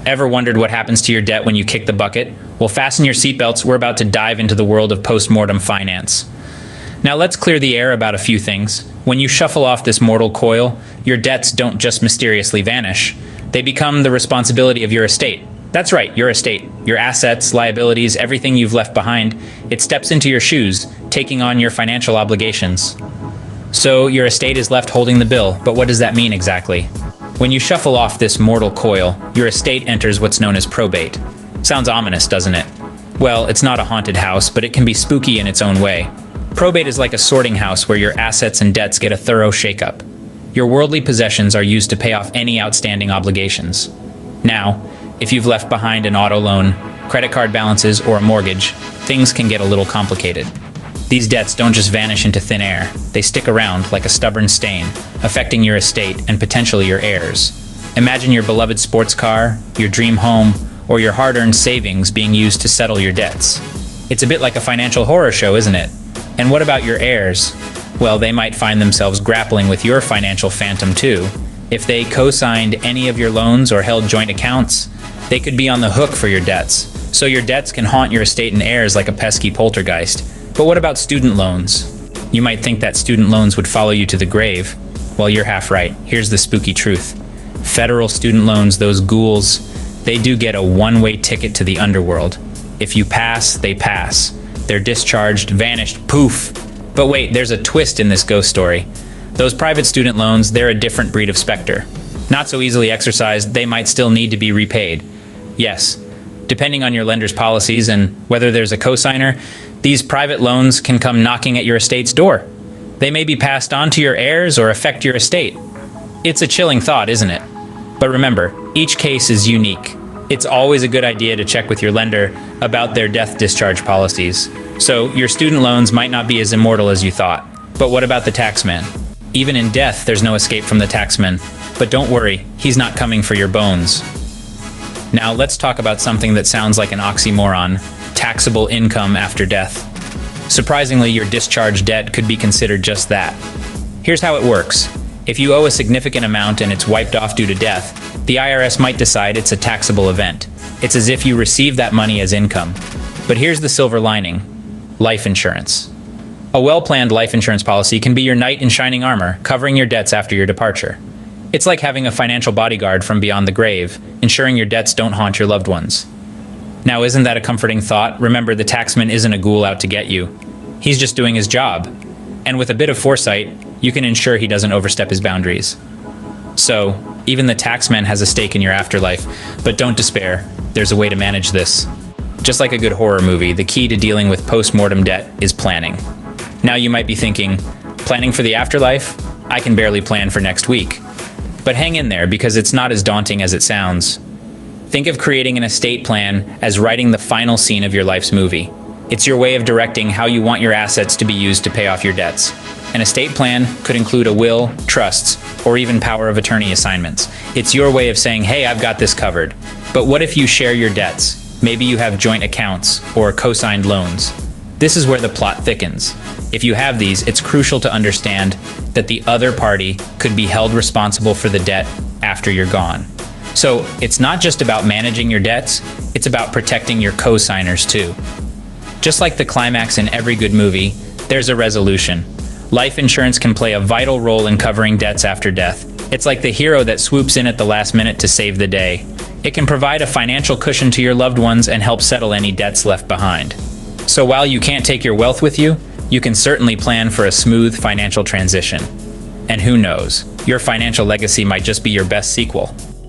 Ever wondered what happens to your debt when you kick the bucket? Well, fasten your seatbelts. We're about to dive into the world of post-mortem finance. Now let's clear the air about a few things. When you shuffle off this mortal coil, your debts don't just mysteriously vanish. They become the responsibility of your estate. That's right, your estate. Your assets, liabilities, everything you've left behind, it steps into your shoes, taking on your financial obligations. So your estate is left holding the bill, but what does that mean exactly? When you shuffle off this mortal coil, your estate enters what's known as probate. Sounds ominous, doesn't it? Well, it's not a haunted house, but it can be spooky in its own way. Probate is like a sorting house where your assets and debts get a thorough shakeup. Your worldly possessions are used to pay off any outstanding obligations. Now, if you've left behind an auto loan, credit card balances, or a mortgage, things can get a little complicated. These debts don't just vanish into thin air. They stick around like a stubborn stain, affecting your estate and potentially your heirs. Imagine your beloved sports car, your dream home, or your hard-earned savings being used to settle your debts. It's a bit like a financial horror show, isn't it? And what about your heirs? Well, they might find themselves grappling with your financial phantom too. If they co-signed any of your loans or held joint accounts, they could be on the hook for your debts. So your debts can haunt your estate and heirs like a pesky poltergeist. But what about student loans? You might think that student loans would follow you to the grave. Well, you're half right. Here's the spooky truth. Federal student loans, those ghouls, they do get a one-way ticket to the underworld. If you pass, they pass. They're discharged, vanished, poof. But wait, there's a twist in this ghost story. Those private student loans, they're a different breed of specter. Not so easily exercised, they might still need to be repaid. Yes, depending on your lender's policies and whether there's a cosigner, these private loans can come knocking at your estate's door. They may be passed on to your heirs or affect your estate. It's a chilling thought, isn't it? But remember, each case is unique. It's always a good idea to check with your lender about their death discharge policies. So your student loans might not be as immortal as you thought. But what about the taxman? Even in death, there's no escape from the taxman. But don't worry, he's not coming for your bones. Now let's talk about something that sounds like an oxymoron: taxable income after death. Surprisingly, your discharged debt could be considered just that. Here's how it works. If you owe a significant amount and it's wiped off due to death, the IRS might decide it's a taxable event. It's as if you receive that money as income. But here's the silver lining: life insurance. A well-planned life insurance policy can be your knight in shining armor, covering your debts after your departure. It's like having a financial bodyguard from beyond the grave, ensuring your debts don't haunt your loved ones. Now, isn't that a comforting thought? Remember, the taxman isn't a ghoul out to get you. He's just doing his job. And with a bit of foresight, you can ensure he doesn't overstep his boundaries. So, even the taxman has a stake in your afterlife, but don't despair. There's a way to manage this. Just like a good horror movie, the key to dealing with post-mortem debt is planning. Now you might be thinking, planning for the afterlife? I can barely plan for next week. But hang in there, because it's not as daunting as it sounds. Think of creating an estate plan as writing the final scene of your life's movie. It's your way of directing how you want your assets to be used to pay off your debts. An estate plan could include a will, trusts, or even power of attorney assignments. It's your way of saying, hey, I've got this covered. But what if you share your debts? Maybe you have joint accounts or co-signed loans. This is where the plot thickens. If you have these, it's crucial to understand that the other party could be held responsible for the debt after you're gone. So it's not just about managing your debts, it's about protecting your co-signers too. Just like the climax in every good movie, there's a resolution. Life insurance can play a vital role in covering debts after death. It's like the hero that swoops in at the last minute to save the day. It can provide a financial cushion to your loved ones and help settle any debts left behind. So while you can't take your wealth with you, you can certainly plan for a smooth financial transition. And who knows, your financial legacy might just be your best sequel.